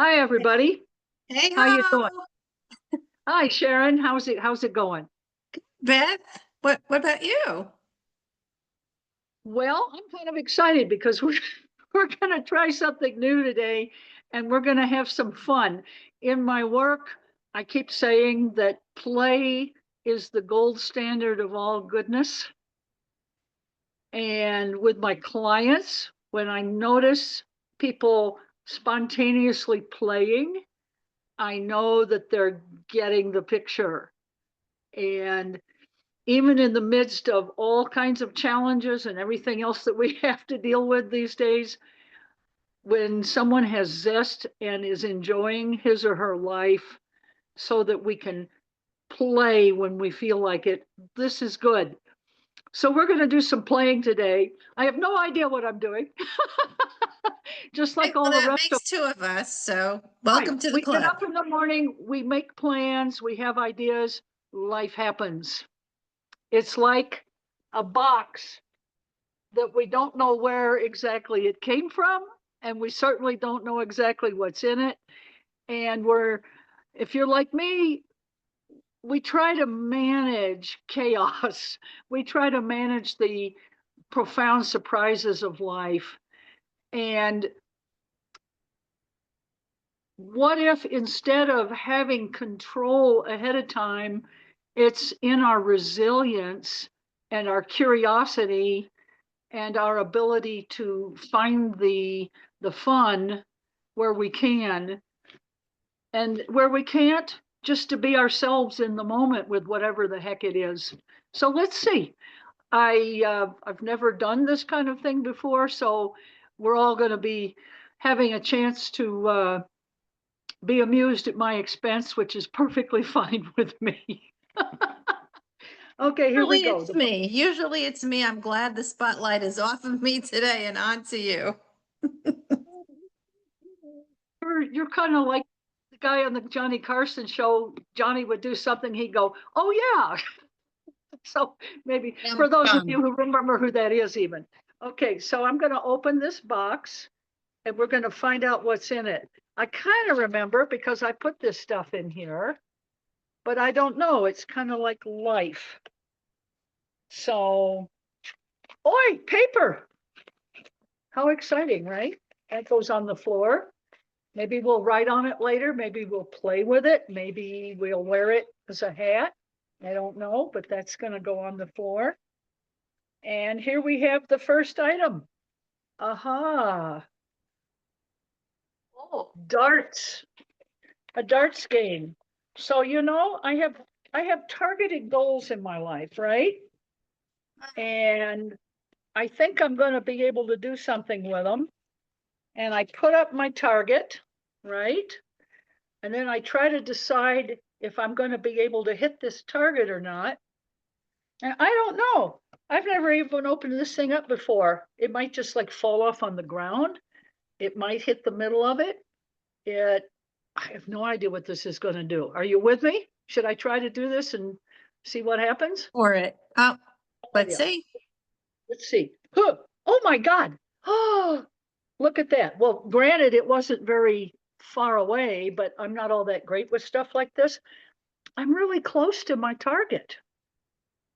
Hi, everybody. Hey How you doing? ho, Hi, Sharon. How's it going? Beth. What about you? Well, I'm kind of excited because we're we're going to try something new today and we're going to have some fun. In my work, I keep saying that play is the gold standard of all goodness. And with my clients, when I notice people spontaneously playing, I know that they're getting the picture. And even in the midst of all kinds of challenges and everything else that we have to deal with these days, when someone has zest and is enjoying his or her life so that we can play when we feel like it, this is good. So we're going to do some playing today. I have no idea what I'm doing, just Hey, like all well, the that rest of. makes two of us, so Right. welcome to the We get club. up in the morning, we make plans, we have ideas, life happens. It's like a box that we don't know where exactly it came from, and we certainly don't know exactly what's in it. And if you're like me, we try to manage chaos. We try to manage the profound surprises of life. And what if instead of having control ahead of time, it's in our resilience and our curiosity and our ability to find the fun where we can, and where we can't, just to be ourselves in the moment with whatever the heck it is. So let's see. I've never done this kind of thing before, so we're all going to be having a chance to be amused at my expense, which is perfectly fine with me. Okay, here we Usually go. it's me. Usually it's me. I'm glad the spotlight is off of me today and on to you. You're kind of like the guy on the Johnny Carson show. Johnny would do something, he'd go, "Oh yeah." So maybe Yum, for those of you yum. who remember who that is, even. Okay, so I'm going to open this box and we're going to find out what's in it. I kind of remember because I put this stuff in here, but I don't know. It's kind of like life. So, oi, paper. How exciting, right? That goes on the floor. Maybe we'll write on it later. Maybe we'll play with it. Maybe we'll wear it as a hat. I don't know, but that's going to go on the floor. And here we have the first item. Aha. Oh, darts. A darts game. So, I have targeted goals in my life, right? And I think I'm going to be able to do something with them. And I put up my target, right? And then I try to decide if I'm going to be able to hit this target or not. And I don't know. I've never even opened this thing up before. It might just like fall off on the ground. It might hit the middle of it. I have no idea what this is going to do. Are you with me? Should I try to do this and see what happens? For it. Oh, Oh, let's yeah. see. Let's see. Huh. Oh my God. Oh, look at that. Well, granted, it wasn't very far away, but I'm not all that great with stuff like this. I'm really close to my target.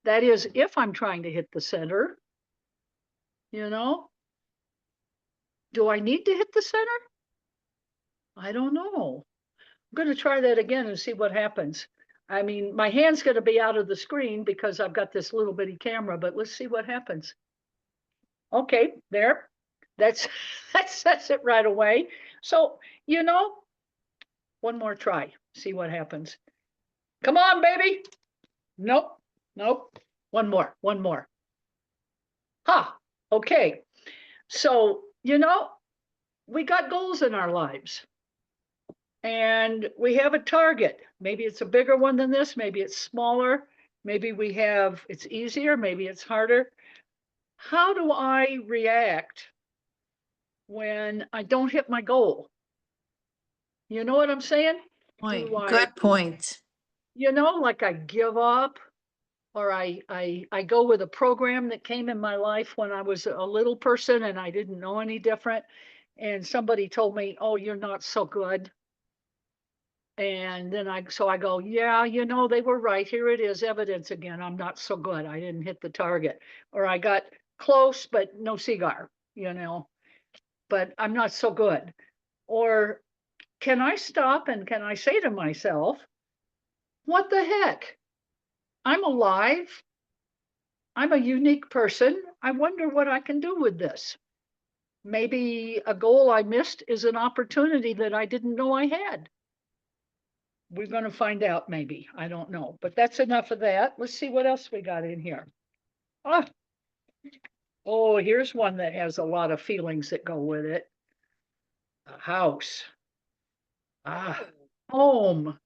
That is, if I'm trying to hit the center, you know, do I need to hit the center? I don't know. I'm going to try that again and see what happens. I mean, my hand's going to be out of the screen because I've got this little bitty camera, but let's see what happens. Okay, there. That's that sets it right away. So, you know, one more try. See what happens. Come on, baby. Nope. Nope. One more. One more. Ha. Okay. So, we got goals in our lives and we have a target. Maybe it's a bigger one than this, maybe it's smaller, maybe it's easier, maybe it's harder. How do I react when I don't hit my goal? You know what I'm saying? Do Point. I, Good point. like I give up, or I go with a program that came in my life when I was a little person and I didn't know any different. and somebody told me, "Oh, you're not so good." And then so I go, "Yeah, they were right. Here it is, evidence again. I'm not so good. I didn't hit the target, or I got close, but no cigar, but I'm not so good." Or can I stop and can I say to myself, "What the heck? I'm alive. I'm a unique person. I wonder what I can do with this. Maybe a goal I missed is an opportunity that I didn't know I had." We're going to find out, maybe. I don't know. But that's enough of that. Let's see what else we got in here. Ah, oh, here's one that has a lot of feelings that go with it. A house. Ah, home,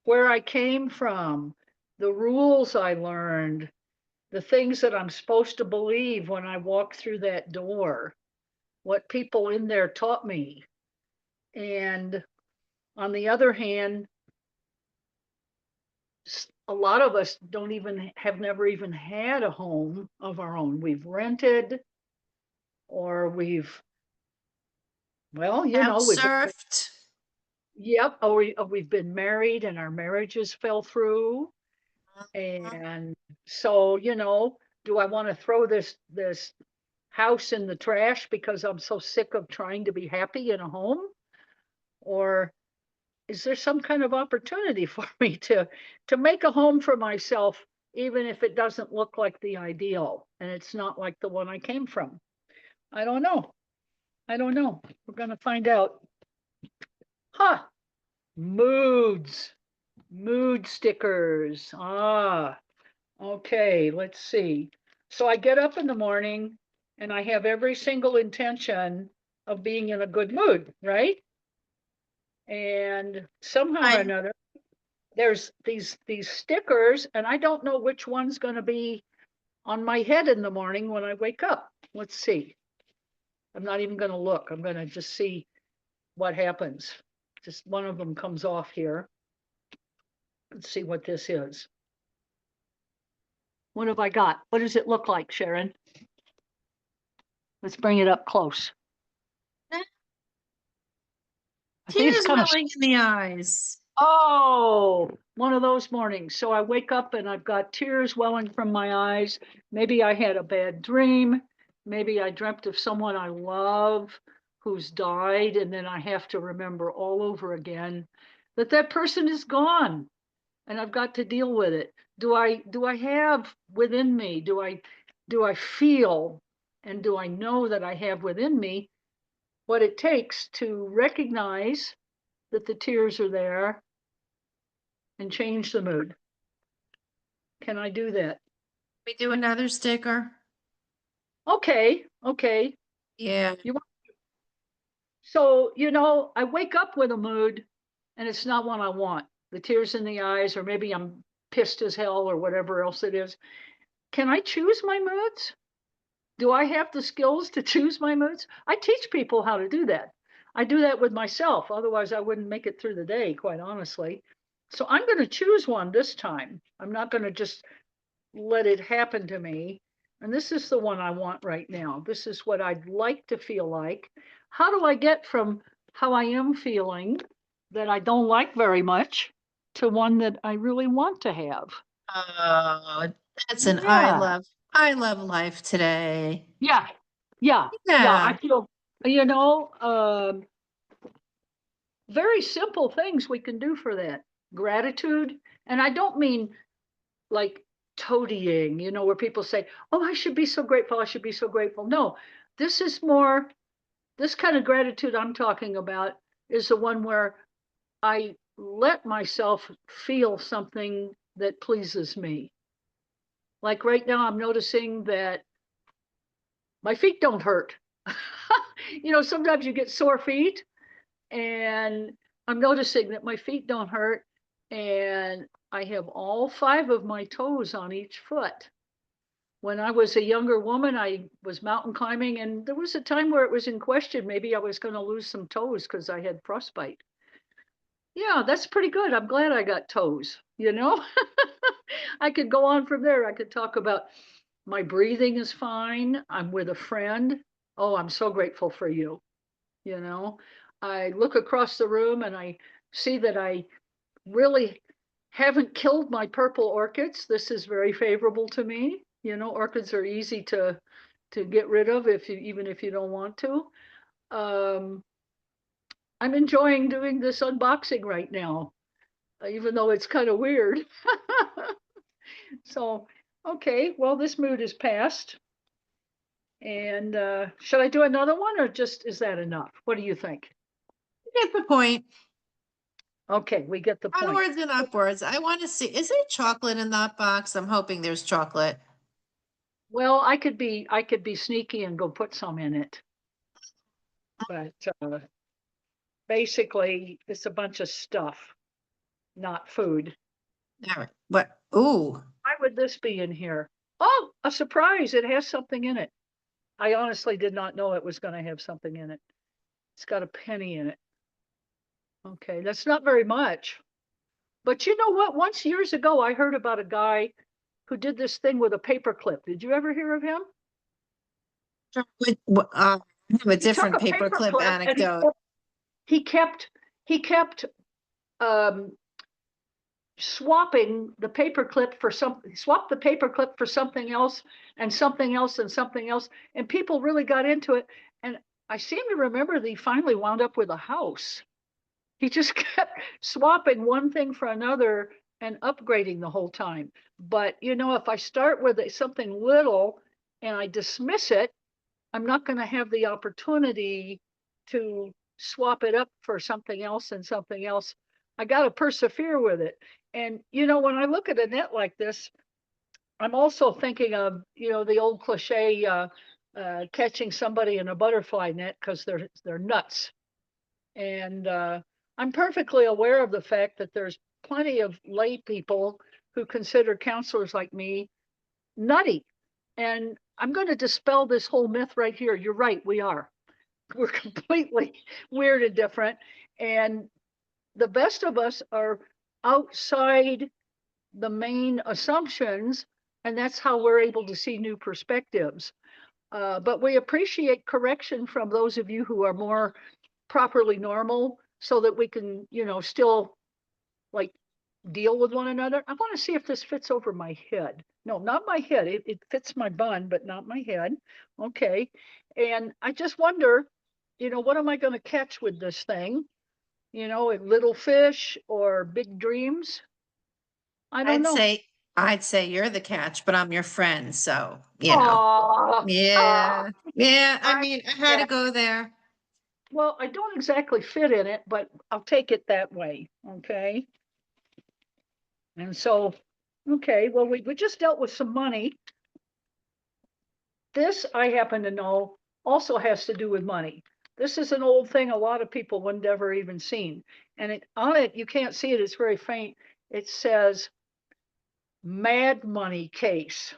where I came from, the rules I learned, the things that I'm supposed to believe when I walk through that door, what people in there taught me. And on the other hand, a lot of us don't even have never even had a home of our own. We've rented, or well, House we've, surfed. yep, or we've been married and our marriages fell through. And so, do I want to throw this house in the trash because I'm so sick of trying to be happy in a home? Or is there some kind of opportunity for me to make a home for myself, even if it doesn't look like the ideal and it's not like the one I came from? I don't know. I don't know. We're going to find out. Huh. Moods. Mood stickers. Ah, okay. Let's see. So I get up in the morning and I have every single intention of being in a good mood, right? And somehow or Right. another, there's these stickers, and I don't know which one's going to be on my head in the morning when I wake up. Let's see. I'm not even going to look. I'm going to just see what happens. Just one of them comes off here. Let's see what this is. What have I got? What does it look like, Sharon? Let's bring it up close. I think it's Tears kind of, welling in the eyes. oh, one of those mornings. So I wake up and I've got tears welling from my eyes. Maybe I had a bad dream. Maybe I dreamt of someone I love who's died, and then I have to remember all over again that that person is gone and I've got to deal with it. Do I have within me? Do I feel and do I know that I have within me what it takes to recognize that the tears are there and change the mood? Can I do that? We do another sticker. Okay, okay. Yeah. You So, I wake up with a mood and it's not one I want. The tears in the eyes, or maybe I'm pissed as hell or whatever else it is. Can I choose my moods? Do I have the skills to choose my moods? I teach people how to do that. I do that with myself. Otherwise, I wouldn't make it through the day, quite honestly. So I'm going to choose one this time. I'm not going to just let it happen to me. And this is the one I want right now. This is what I'd like to feel like. How do I get from how I am feeling that I don't like very much to one that I really want to have? Oh, that's an Yeah, I love life today. yeah, yeah, yeah. I Yeah. feel, you know, very simple things we can do for that. Gratitude. And I don't mean like toadying, where people say, "Oh, I should be so grateful. I should be so grateful." No, this is more, this kind of gratitude I'm talking about is the one where I let myself feel something that pleases me. Like right now, I'm noticing that my feet don't hurt. Sometimes you get sore feet, and I'm noticing that my feet don't hurt, and I have all five of my toes on each foot. When I was a younger woman, I was mountain climbing, and there was a time where it was in question. Maybe I was going to lose some toes because I had frostbite. Yeah, that's pretty good. I'm glad I got toes. I could go on from there. I could talk about my breathing is fine. I'm with a friend. Oh, I'm so grateful for you. you know. I look across the room and I see that I really haven't killed my purple orchids. This is very favorable to me. You know, orchids are easy to get rid of if you even if you don't want to. Um, I'm enjoying doing this unboxing right now, even though it's kind of weird. So, okay, well, this mood is past. And should I do another one or just is that enough? What do you think? Get the point. Okay, we get the point. Onwards and upwards. I want to see, is there chocolate in that box? I'm hoping there's chocolate. Well, I could be sneaky and go put some in it, but basically it's a bunch of stuff, not food. All right. What? Ooh. Why would this be in here? Oh, a surprise. It has something in it. I honestly did not know it was going to have something in it. It's got a penny in it. Okay, that's not very much. But you know what? Once years ago, I heard about a guy who did this thing with a paper clip. Did you ever hear of him? I have a He took different a paper paperclip clip and anecdote. he kept he kept um, swapping the paperclip for swap the paperclip for something else and something else and something else, and people really got into it. And I seem to remember that he finally wound up with a house. He just kept swapping one thing for another and upgrading the whole time. But you know, if I start with something little and I dismiss it, I'm not going to have the opportunity to swap it up for something else and something else. I got to persevere with it. And, you know, when I look at a net like this, I'm also thinking of, you know, the old cliche, catching somebody in a butterfly net because they're nuts. And I'm perfectly aware of the fact that there's plenty of lay people who consider counselors like me nutty. And I'm going to dispel this whole myth right here. You're right, we are. We're completely weird and different. And the best of us are outside the main assumptions, and that's how we're able to see new perspectives. But we appreciate correction from those of you who are more properly normal so that we can, you know, still like deal with one another. I want to see if this fits over my head. No, not my head. It fits my bun, but not my head. Okay. And I just wonder, you know, what am I going to catch with this thing? You know, a little fish or big dreams? I don't I'd know. say, I'd say you're the catch, but I'm your friend. So, you know, Ah, yeah, yeah. I I, mean, I had yeah. to go there. Well, I don't exactly fit in it, but I'll take it that way. Okay. And so, okay, well, we just dealt with some money. This, I happen to know, also has to do with money. This is an old thing a lot of people wouldn't ever even seen. And on it, you can't see it, it's very faint. It says Mad Money Case. Is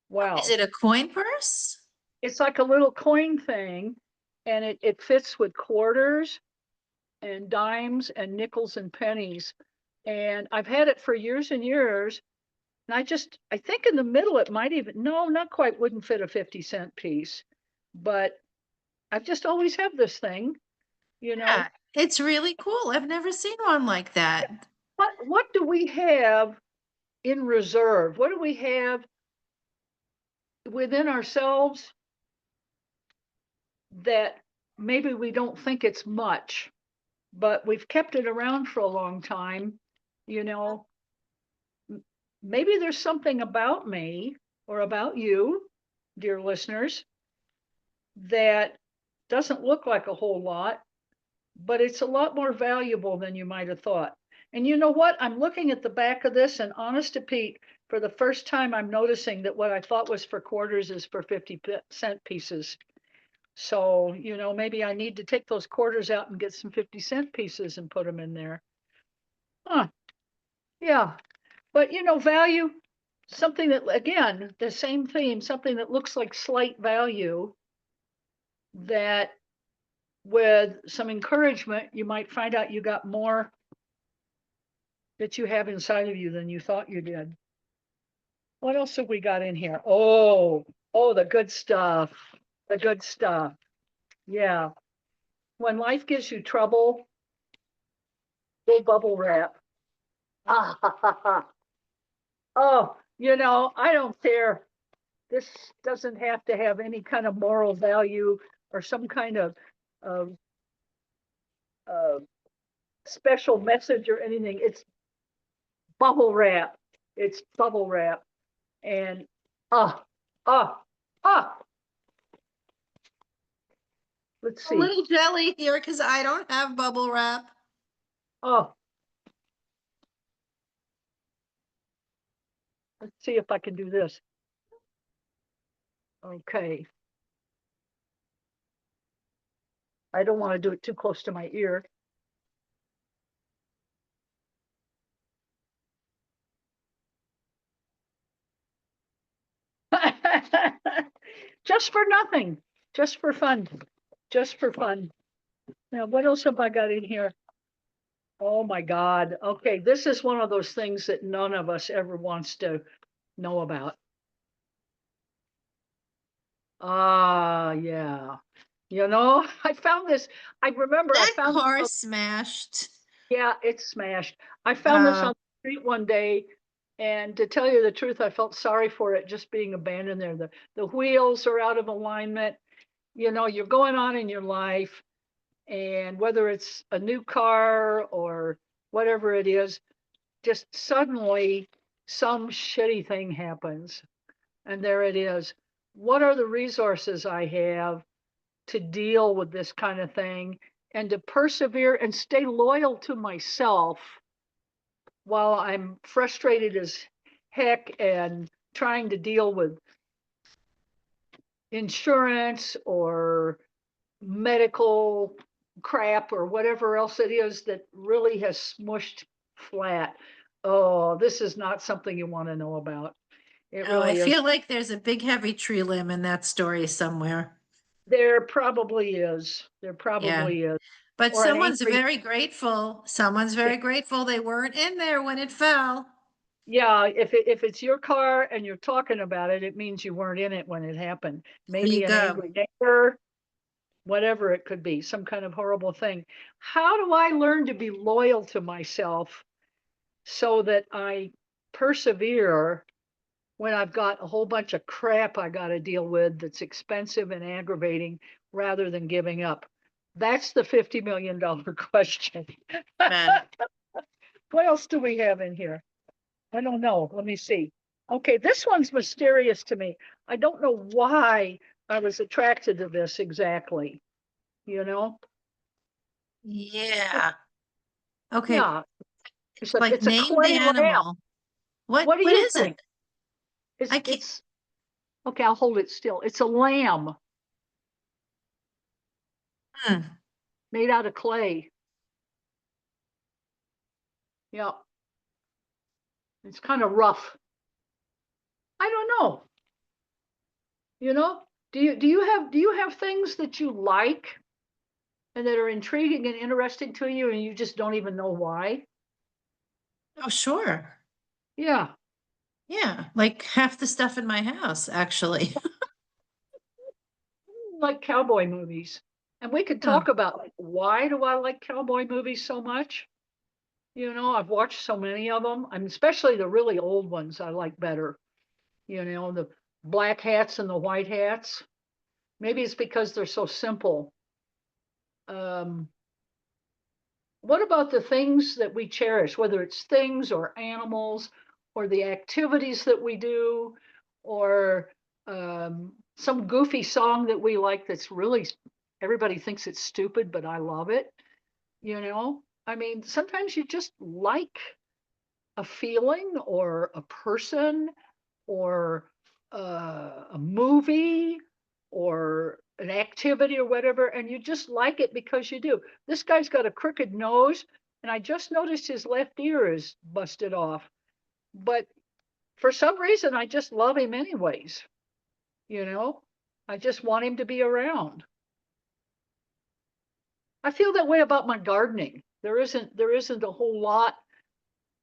Wow. it a coin purse? It's like a little coin thing, and it fits with quarters and dimes and nickels and pennies. And I've had it for years and years. And I think in the middle, it might even, no, not quite, wouldn't fit a 50-cent piece. But I've just always had this thing, you know. Yeah, it's really cool. I've never seen one like that. What do we have in reserve? What do we have within ourselves that maybe we don't think it's much, but we've kept it around for a long time, you know? Maybe there's something about me or about you, dear listeners, that doesn't look like a whole lot, but it's a lot more valuable than you might have thought. And you know what? I'm looking at the back of this, and honest to Pete, for the first time, I'm noticing that what I thought was for quarters is for 50-cent pieces. So, you know, maybe I need to take those quarters out and get some 50-cent pieces and put them in there. Huh. Yeah. But, you know, value, something that, again, the same theme, something that looks like slight value that with some encouragement, you might find out you got more that you have inside of you than you thought you did. What else have we got in here? Oh, the good stuff. The good stuff. Yeah. when life gives you trouble, go bubble wrap. Ah, ha, ha, ha. Oh, I don't care. This doesn't have to have any kind of moral value or some kind of uh, special message or anything. It's bubble wrap. It's bubble wrap. And ah, ah, ah. Let's A see. little jelly here because I don't have bubble wrap. Oh, let's see if I can do this. Okay. I don't want to do it too close to my ear. Just for nothing, just for fun, just for fun. Now, what else have I got in here? Oh my God. Okay, this is one of those things that none of us ever wants to know about. Ah, yeah. I found this. I remember I That found this car on, smashed. yeah, it's smashed. I found this Uh, on the street one day, and to tell you the truth, I felt sorry for it just being abandoned there. The wheels are out of alignment. You're going on in your life, and whether it's a new car or whatever it is, just suddenly some shitty thing happens, and there it is. What are the resources I have to deal with this kind of thing and to persevere and stay loyal to myself while I'm frustrated as heck and trying to deal with insurance or medical crap or whatever else it is that really has smushed flat. Oh, this is not something you want to know about. It oh, I really is. feel like there's a big heavy tree limb in that story somewhere. There probably is. There Yeah. probably is. But Or an someone's angry, very grateful. Someone's very grateful they weren't in there when it fell. yeah, if it's your car and you're talking about it, it means you weren't in it when it happened. There you Maybe an go. angry neighbor, whatever it could be, some kind of horrible thing. How do I learn to be loyal to myself so that I persevere when I've got a whole bunch of crap I got to deal with that's expensive and aggravating rather than giving up? That's the $50 million question. Man. What else do we have in here? I don't know. Let me see. Okay, this one's mysterious to me. I don't know why I was attracted to this exactly, you know? Yeah. Okay. Yeah, Like it's a name the clay lamp. animal. What What do what you is it? think? It's I can't. it's okay, I'll hold it still. It's a lamb Hmm. made out of clay. Yeah, it's kind of rough. I don't know. You know? Do you have things that you like and that are intriguing and interesting to you and you just don't even know why? Oh, sure. Yeah. Yeah. Like half the stuff in my house, actually. Like cowboy movies. And we could Oh, talk about like, why do I like cowboy movies so much? I've watched so many of them. I'm especially the really old ones I like better. The black hats and the white hats. Maybe it's because they're so simple. Um, what about the things that we cherish, whether it's things or animals or the activities that we do or some goofy song that we like that's really, everybody thinks it's stupid, but I love it. I mean, sometimes you just like a feeling or a person or a movie or an activity or whatever, and you just like it because you do. This guy's got a crooked nose, and I just noticed his left ear is busted off. But for some reason, I just love him anyways. You know, I just want him to be around. I feel that way about my gardening. There isn't a whole lot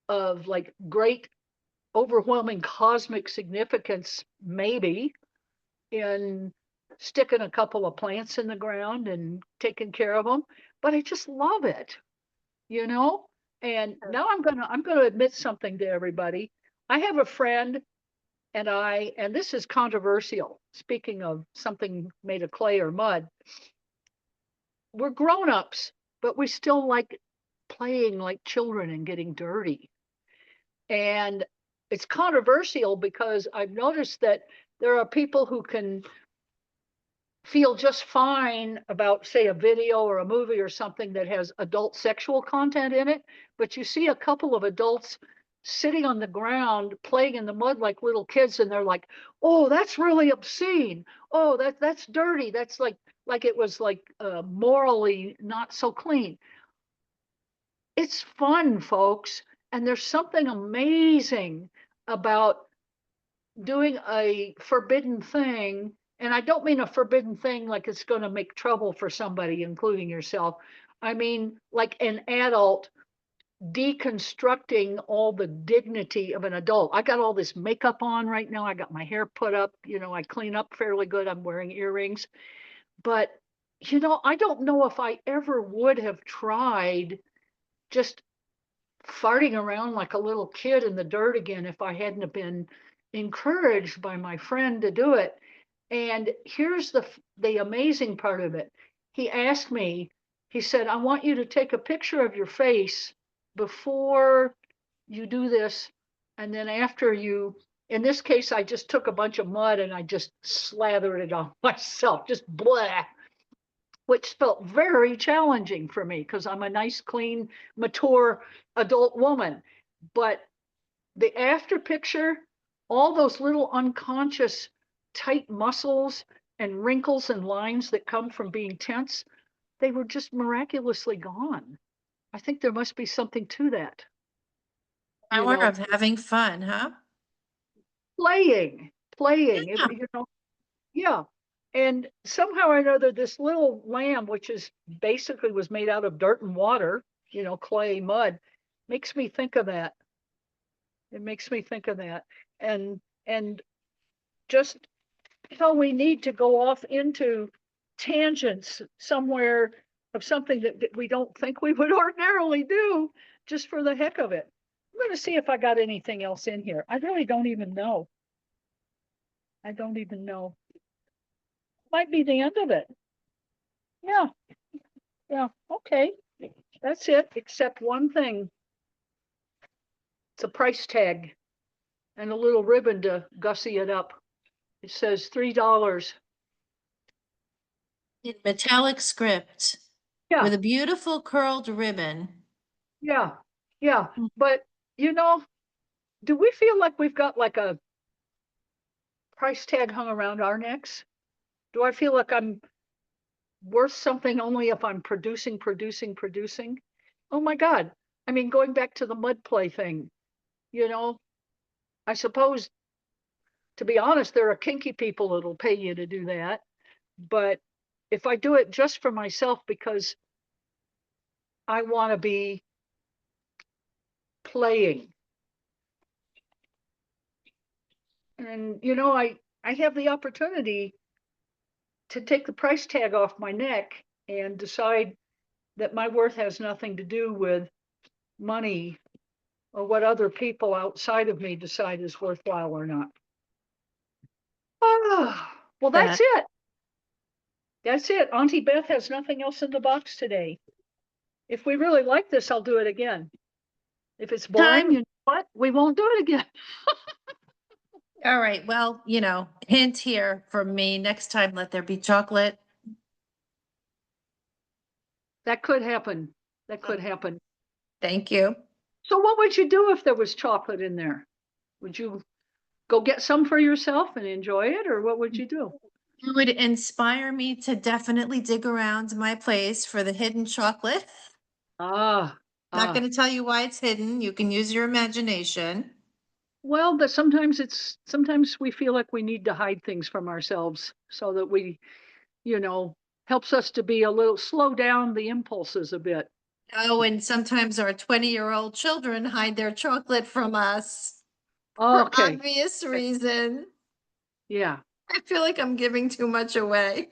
of like great overwhelming cosmic significance maybe in sticking a couple of plants in the ground and taking care of them, but I just love it, you know? And now I'm gonna admit something to everybody. I have a friend and this is controversial. Speaking of something made of clay or mud, we're grown-ups, but we still like playing like children and getting dirty. And it's controversial because I've noticed that there are people who can feel just fine about, say, a video or a movie or something that has adult sexual content in it, but you see a couple of adults sitting on the ground playing in the mud like little kids, and they're like, "Oh, that's really obscene. Oh, that's dirty. That's like it was like morally not so clean." It's fun, folks, and there's something amazing about doing a forbidden thing, and I don't mean a forbidden thing like it's going to make trouble for somebody, including yourself. I mean, like an adult deconstructing all the dignity of an adult. I got all this makeup on right now. I got my hair put up. I clean up fairly good. I'm wearing earrings. But, I don't know if I ever would have tried just farting around like a little kid in the dirt again if I hadn't have been encouraged by my friend to do it. And here's the amazing part of it. He asked me, he said, "I want you to take a picture of your face before you do this. And then after you, in this case, I just took a bunch of mud and I just slathered it on myself, just blah, which felt very challenging for me because I'm a nice, clean, mature adult woman. But the after picture, all those little unconscious tight muscles and wrinkles and lines that come from being tense, they were just miraculously gone. I think there must be something to that, you Power know, of having fun, huh? playing, Yeah. yeah. And somehow or another, this little lamb, which is basically was made out of dirt and water, clay, mud, makes me think of that. It makes me think of that. And just how we need to go off into tangents somewhere of something that we don't think we would ordinarily do just for the heck of it. I'm going to see if I got anything else in here. I really don't even know. I don't even know. Might be the end of it. Yeah, yeah, okay. That's it, except one thing. It's a price tag and a little ribbon to gussy it up. It says $3. In metallic script Yeah, with a beautiful curled ribbon. yeah, yeah. Mm. But, you know, do we feel like we've got like a price tag hung around our necks? Do I feel like I'm worth something only if I'm producing, producing, producing? Oh my God. I mean, going back to the mud play thing, you know, I suppose, to be honest, there are kinky people that'll pay you to do that. But if I do it just for myself because I want to be playing, and I have the opportunity to take the price tag off my neck and decide that my worth has nothing to do with money or what other people outside of me decide is worthwhile or not. Well, that's That it. That's it. Auntie Beth has nothing else in the box today. If we really like this, I'll do it again. If it's boring, time. you know what? We won't do it again. All right. Well, hint here from me. Next time, let there be chocolate. That could happen. That could happen. Thank you. So what would you do if there was chocolate in there? Would you go get some for yourself and enjoy it, or what would you do? It would inspire me to definitely dig around my place for the hidden chocolate. Ah, Not ah. going to tell you why it's hidden. You can use your imagination. Well, but sometimes we feel like we need to hide things from ourselves so that you know, helps us to be a little slow down the impulses a bit. Oh, and sometimes our 20-year-old children hide their chocolate from us for Okay. obvious reason. Yeah. I feel like I'm giving too much away.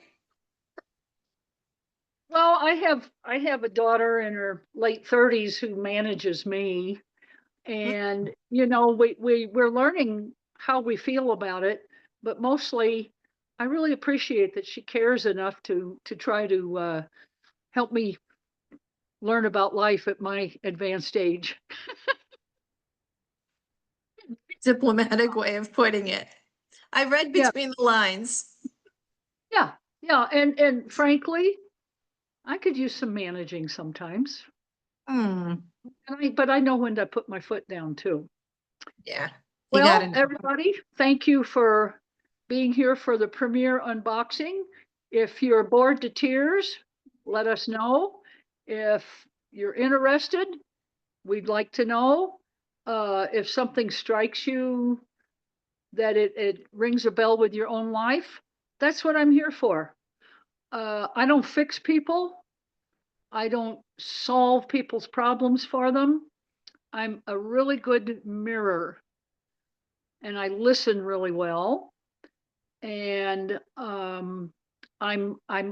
Well, I have a daughter in her late 30s who manages me, and we're learning how we feel about it, but mostly I really appreciate that she cares enough to try to help me learn about life at my advanced age. Diplomatic way of putting it. I read Yeah, between the lines. yeah, yeah, and frankly, I could use some managing sometimes. Hmm, But I know when to put my foot down too. yeah, you gotta Well, know. everybody, thank you for being here for the premiere unboxing. If you're bored to tears, let us know. If you're interested, we'd like to know. If something strikes you that it rings a bell with your own life, that's what I'm here for. I don't fix people. I don't solve people's problems for them. I'm a really good mirror and I listen really well. And I'm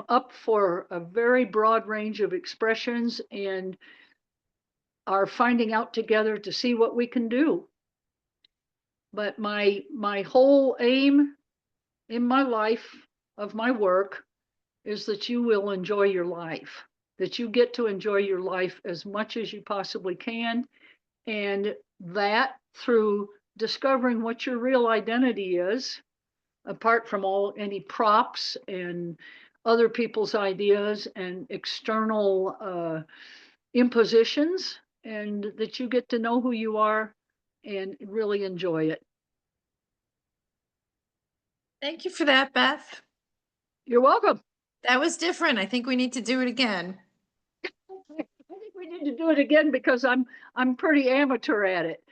up for a very broad range of expressions and are finding out together to see what we can do. But my whole aim in my life of my work is that you will enjoy your life, that you get to enjoy your life as much as you possibly can, and that through discovering what your real identity is, apart from all any props and other people's ideas and external impositions, and that you get to know who you are and really enjoy it. Thank you for that, Beth. You're welcome. That was different. I think we need to do it again. I think we need to do it again because I'm pretty amateur at it.